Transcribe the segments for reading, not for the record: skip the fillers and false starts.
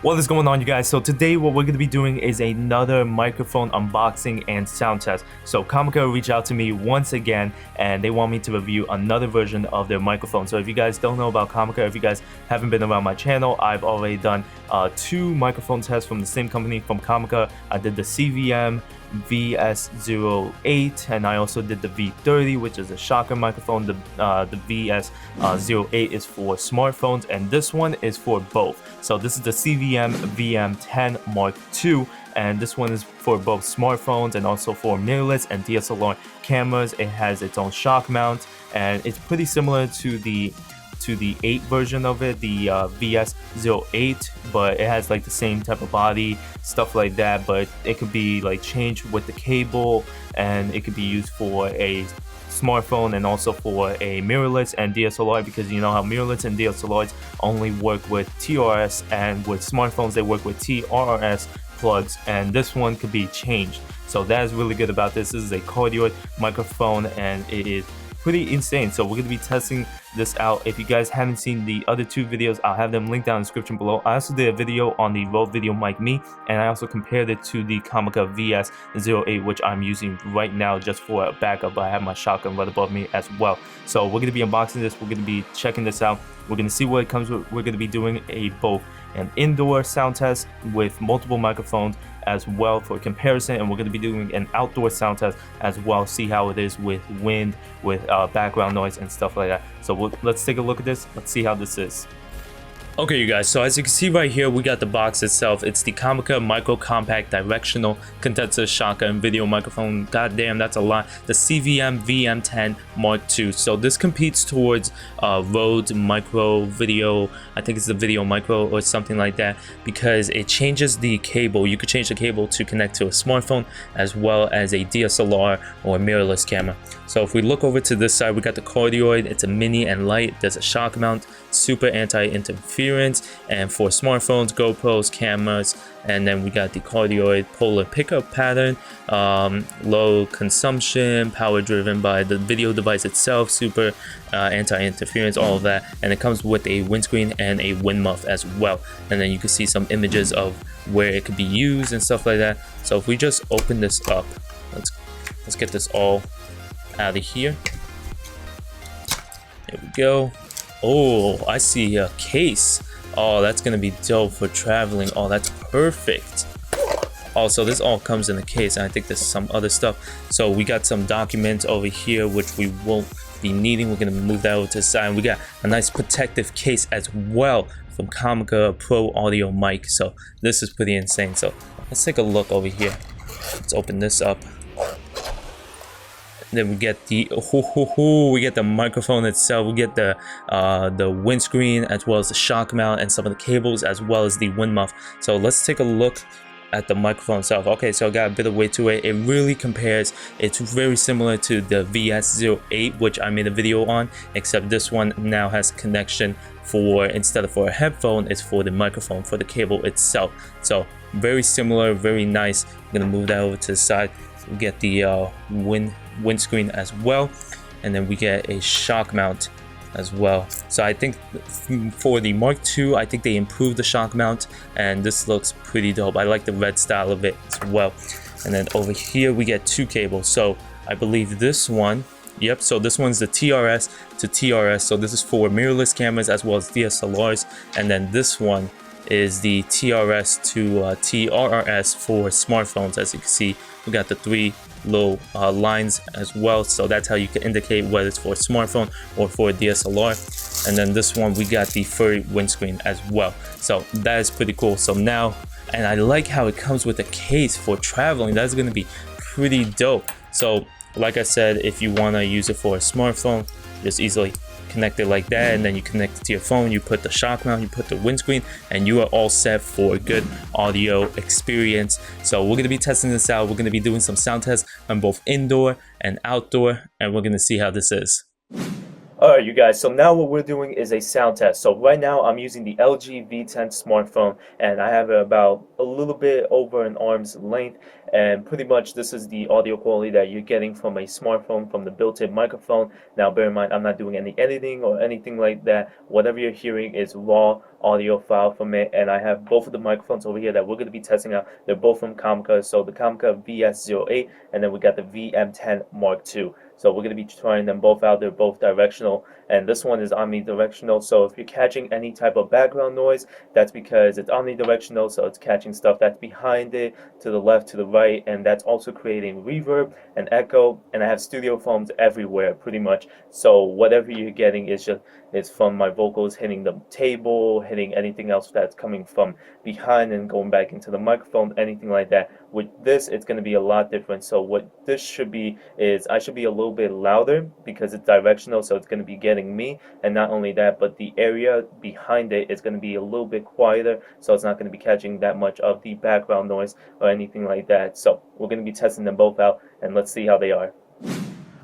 What is going on, you guys? So today what we're going to be doing is another microphone unboxing and sound test. So Comica reached out to me once again and they want me to review another version of their microphone. So if you guys don't know about Comica, if you guys haven't been around my channel, I've already done 2 microphone tests from the same company, from Comica. I did the CVM-VM10 and I also did the V30, which is a shotgun microphone. The VS08 is for smartphones and this one is for both. So this is the CVM-VM10 Mark II, and this one is for both smartphones and also for mirrorless and DSLR cameras. It has its own shock mount, and it's pretty similar to the 8 version of it, the VS08, but it has like the same type of body, stuff like that. But it could be like changed with the cable, and it could be used for a smartphone and also for a mirrorless and DSLR, because you know how mirrorless and DSLRs only work with TRS, and with smartphones they work with TRRS plugs, and this one could be changed. So that is really good about this. This is a cardioid microphone and it is pretty insane. So we're going to be testing this out. If you guys haven't seen the other 2 videos, I'll have them linked down in the description below. I also did a video on the Rode Video Mic Me, and I also compared it to the Comica VS08, which I'm using right now just for a backup, but I have my shotgun right above me as well. So we're going to be unboxing this, we're going to be checking this out, we're going to see what it comes with. We're going to be doing both an indoor sound test with multiple microphones as well for comparison, and we're going to be doing an outdoor sound test as well, see how it is with wind, with background noise and stuff like that. So let's take a look at this. Let's see how this is. Okay, you guys, so as you can see right here, we got the box itself. It's the Comica Micro Compact Directional Condenser Shotgun Video Microphone. Goddamn, that's a lot. The CVM-VM10 Mark II. So this competes towards Rode Micro Video. I think it's the Video Micro or something like that, because it changes the cable. You could change the cable to connect to a smartphone as well as a DSLR or mirrorless camera. So if we look over to this side, we got the cardioid. It's a mini and light. There's a shock mount, super anti-interference, and for smartphones, GoPros, cameras. And then we got the cardioid polar pickup pattern, low consumption, power driven by the video device itself, super anti-interference, all of that. And it comes with a windscreen and a wind muff as well. And then you can see some images of where it could be used and stuff like that. So if we just open this up, let's get this all out of here. There we go. Oh, I see a case. Oh, that's gonna be dope for traveling. Oh, that's perfect. Also, this all comes in a case, and I think there's some other stuff. So we got some documents over here which we won't be needing. We're gonna move that over to the side. We got a nice protective case as well from Comica Pro Audio Mic. So this is pretty insane. So let's take a look over here. Let's open this up. Then we get the we get the microphone itself. We get the windscreen as well as the shock mount and some of the cables as well as the wind muff. So let's take a look at the microphone itself. Okay, so I got a bit of weight to it. It really compares. It's very similar to the VS08, which I made a video on, except this one now has connection for, instead of for a headphone, it's for the microphone, for the cable itself. So very similar, very nice. I'm gonna move that over to the side. We get the windscreen as well, and then we get a shock mount as well. So I think for the Mark II, I think they improved the shock mount, and this looks pretty dope. I like the red style of it as well. And then over here we get 2 cables. So I believe this one, yep, so this one's the TRS to TRS. So this is for mirrorless cameras as well as DSLRs, and then this one is the TRS to TRRS for smartphones. As you can see, we got the 3 little lines as well, so that's how you can indicate whether it's for a smartphone or for a DSLR. And then this one, we got the furry windscreen as well. So that is pretty cool. So now, and I like how it comes with a case for traveling. That's going to be pretty dope. So like I said, if you want to use it for a smartphone, just easily connect it like that, and then you connect it to your phone, you put the shock mount, you put the windscreen, and you are all set for a good audio experience. So we're going to be testing this out. We're going to be doing some sound tests on both indoor and outdoor, and we're going to see how this is. Alright, you guys, so now what we're doing is a sound test. So right now I'm using the LG V10 smartphone, and I have it about a little bit over an arm's length, and pretty much this is the audio quality that you're getting from a smartphone from the built-in microphone. Now bear in mind, I'm not doing any editing or anything like that. Whatever you're hearing is raw audio file from it, and I have both of the microphones over here that we're going to be testing out. They're both from Comica, so the Comica VS08, and then we got the VM10 Mark II. So we're going to be trying them both out. They're both directional, and this one is omnidirectional. So if you're catching any type of background noise, that's because it's omnidirectional, so it's catching stuff that's behind it, to the left, to the right, and that's also creating reverb and echo. And I have studio foams everywhere pretty much, so whatever you're getting is just from my vocals hitting the table, hitting anything else that's coming from behind and going back into the microphone, anything like that. With this, it's going to be a lot different. So what this should be is I should be a little bit louder because it's directional, so it's going to be getting me. And not only that, but the area behind it is going to be a little bit quieter, so it's not going to be catching that much of the background noise or anything like that. So we're going to be testing them both out, and let's see how they are.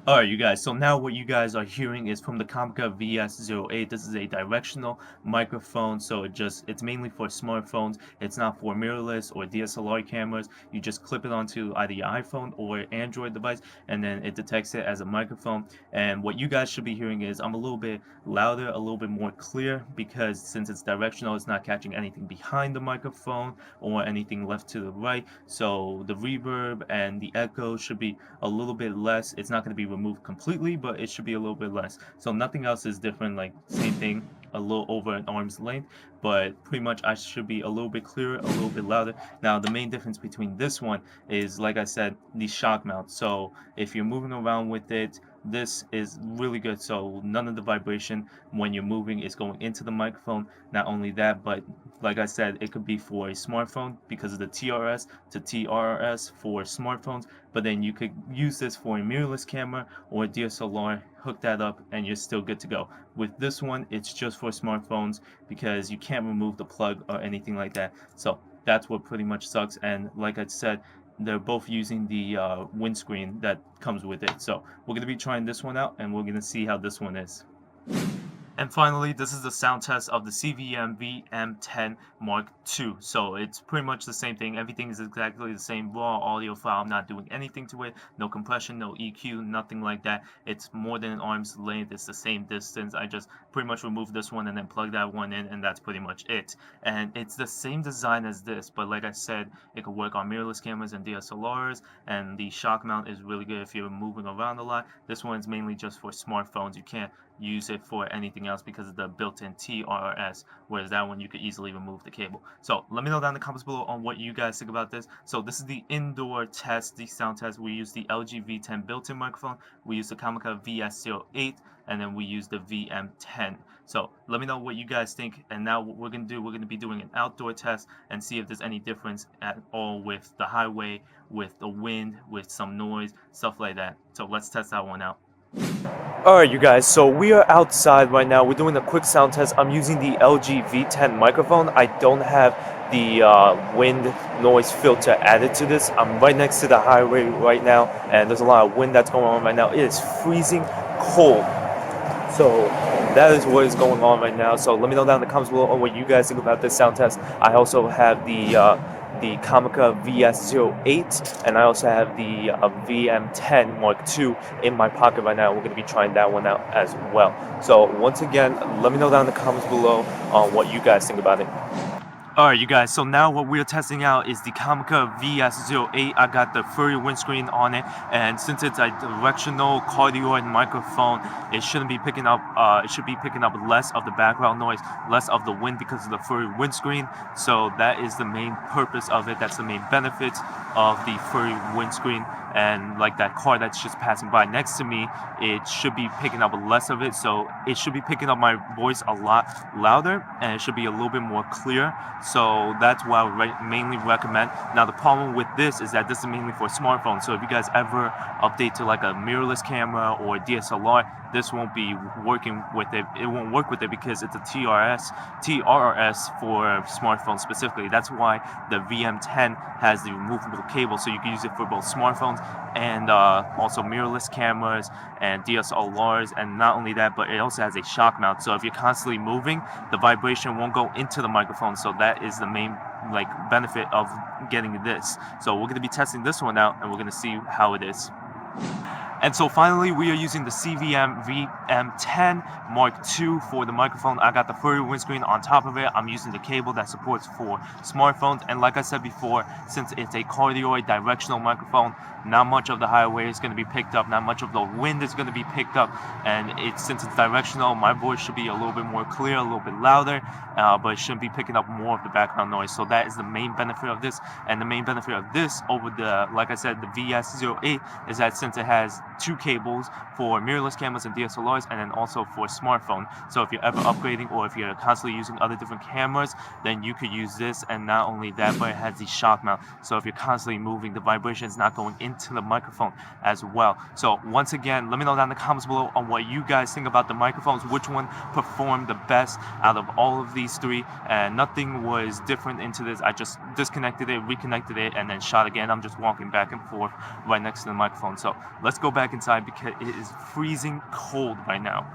Alright, you guys, so now what you guys are hearing is from the Comica VS08. This is a directional microphone, so it's mainly for smartphones. It's not for mirrorless or DSLR cameras. You just clip it onto either your iPhone or Android device, and then it detects it as a microphone. And what you guys should be hearing is I'm a little bit louder, a little bit more clear, because since it's directional, it's not catching anything behind the microphone or anything left to the right. So the reverb and the echo should be a little bit less. It's not going to be removed completely, but it should be a little bit less. So nothing else is different, like same thing, a little over an arm's length, but pretty much I should be a little bit clearer, a little bit louder. Now the main difference between this one is, like I said, the shock mount. So if you're moving around with it, this is really good, so none of the vibration when you're moving is going into the microphone. Not only that, but like I said, it could be for a smartphone because of the TRS to TRS for smartphones, but then you could use this for a mirrorless camera or a DSLR, hook that up, and you're still good to go. With this one, it's just for smartphones because you can't remove the plug or anything like that. So that's what pretty much sucks. And like I said, they're both using the windscreen that comes with it. So we're going to be trying this one out, and we're going to see how this one is. And finally, this is the sound test of the CVM-VM10 Mark II. So it's pretty much the same thing. Everything is exactly the same raw audio file. I'm not doing anything to it. No compression, no EQ, nothing like that. It's more than an arm's length. It's the same distance. I just pretty much removed this one and then plugged that one in, and that's pretty much it. And it's the same design as this, but like I said, it could work on mirrorless cameras and DSLRs, and the shock mount is really good if you're moving around a lot. This one's mainly just for smartphones. You can't use it for anything else because of the built-in TRS, whereas that one you could easily remove the cable. So let me know down in the comments below on what you guys think about this. So this is the indoor test, the sound test. We use the LG V10 built-in microphone, we use the Comica VS08, and then we use the VM10. So let me know what you guys think. And now what we're going to do, we're going to be doing an outdoor test and see if there's any difference at all with the highway, with the wind, with some noise, stuff like that. So let's test that one out. Alright, you guys, so we are outside right now. We're doing a quick sound test. I'm using the LG V10 microphone. I don't have the wind noise filter added to this. I'm right next to the highway right now, and there's a lot of wind that's going on right now. It is freezing cold. So that is what is going on right now. So let me know down in the comments below on what you guys think about this sound test. I also have the Comica VS08, and I also have the VM10 Mark II in my pocket right now. We're going to be trying that one out as well. So once again, let me know down in the comments below on what you guys think about it. Alright, you guys, so now what we're testing out is the Comica VS08. I got the furry windscreen on it, and since it's a directional cardioid microphone, it shouldn't be picking up, it should be picking up less of the background noise, less of the wind because of the furry windscreen. So that is the main purpose of it. That's the main benefit of the furry windscreen. And like that car that's just passing by next to me, it should be picking up less of it, so it should be picking up my voice a lot louder, and it should be a little bit more clear. So that's what I would mainly recommend. Now the problem with this is that this is mainly for smartphones, so if you guys ever update to like a mirrorless camera or DSLR, this won't be working with it. It won't work with it because it's a TRS for smartphones specifically. That's why the VM10 has the removable cable, so you can use it for both smartphones and also mirrorless cameras and DSLRs, and not only that, but it also has a shock mount, so if you're constantly moving, the vibration won't go into the microphone. So that is the main benefit of getting this. So we're going to be testing this one out, and we're going to see how it is. And so finally, we are using the CVM-VM10 Mark II for the microphone. I got the furry windscreen on top of it. I'm using the cable that supports for smartphones. And like I said before, since it's a cardioid directional microphone, not much of the highway is going to be picked up. Not much of the wind is going to be picked up. And since it's directional, my voice should be a little bit more clear, a little bit louder, but it shouldn't be picking up more of the background noise. So that is the main benefit of this. And the main benefit of this over the, like I said, the VS08 is that since it has two cables for mirrorless cameras and DSLRs, and then also for smartphone. So if you're ever upgrading, or if you're constantly using other different cameras, then you could use this. And not only that, but it has the shock mount, so if you're constantly moving, the vibration is not going into the microphone as well. So once again, let me know down in the comments below on what you guys think about the microphones, which one performed the best out of all of these three. And nothing was different into this. I just disconnected it, reconnected it, and then shot again. I'm just walking back and forth right next to the microphone. So let's go back inside because it is freezing cold right now.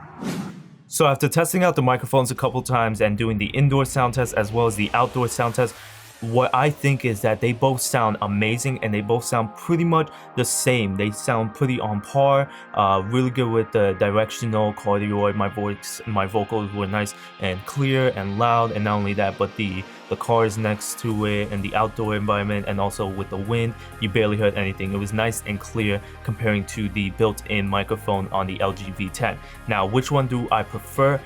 So after testing out the microphones a couple times and doing the indoor sound test as well as the outdoor sound test, what I think is that they both sound amazing, and they both sound pretty much the same. They sound pretty on par, really good with the directional cardioid. My vocals were nice and clear and loud, and not only that, but the cars next to it and the outdoor environment, and also with the wind, you barely heard anything. It was nice and clear comparing to the built-in microphone on the LG V10. Now, which one do I prefer?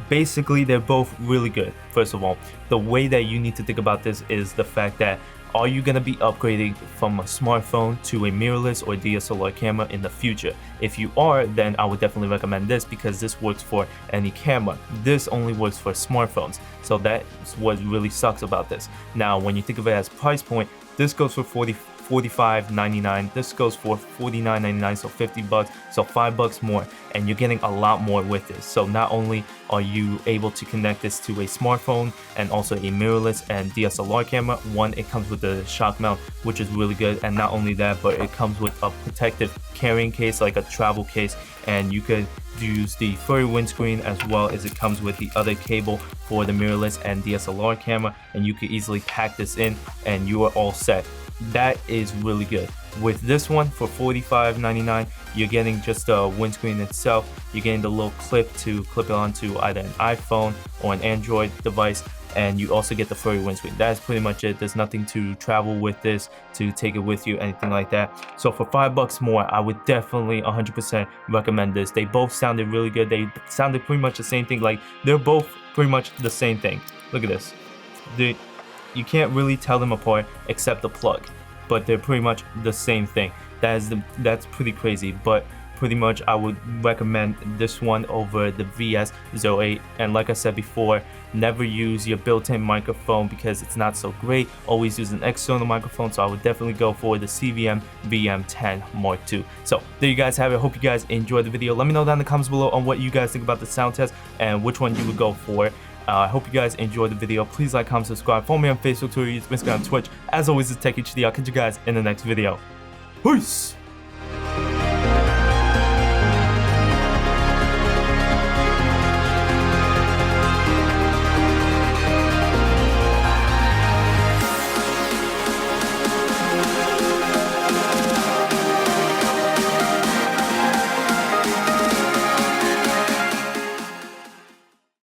Basically, they're both really good. First of all, the way that you need to think about this is the fact that, are you going to be upgrading from a smartphone to a mirrorless or DSLR camera in the future? If you are, then I would definitely recommend this, because this works for any camera. This only works for smartphones, so that's what really sucks about this. Now, when you think of it as price point, this goes for $45.99. This goes for $49.99, so $50, so $5 more, and you're getting a lot more with this. So not only are you able to connect this to a smartphone and also a mirrorless and DSLR camera, one, it comes with the shock mount, which is really good, and not only that, but it comes with a protective carrying case, like a travel case, and you could use the furry windscreen as well as it comes with the other cable for the mirrorless and DSLR camera, and you could easily pack this in and you are all set. That is really good. With this one for $45.99, you're getting just the windscreen itself. You're getting the little clip to clip it onto either an iPhone or an Android device, and you also get the furry windscreen. That's pretty much it. There's nothing to travel with this, to take it with you, anything like that. So for $5 more, I would definitely 100% recommend this. They both sounded really good. They sounded pretty much the same thing. Like, they're both pretty much the same thing. Look at this. You can't really tell them apart except the plug, but they're pretty much the same thing. That's pretty crazy, but pretty much I would recommend this one over the VS08. And like I said before, never use your built-in microphone because it's not so great. Always use an external microphone, so I would definitely go for the CVM-VM10 Mark II. So there you guys have it. Hope you guys enjoyed the video. Let me know down in the comments below on what you guys think about the sound test and which one you would go for. I hope you guys enjoyed the video. Please like, comment, subscribe. Follow me on Facebook, Twitter, Instagram, Twitch. As always, it's TechHD. I'll catch you guys in the next video. Peace!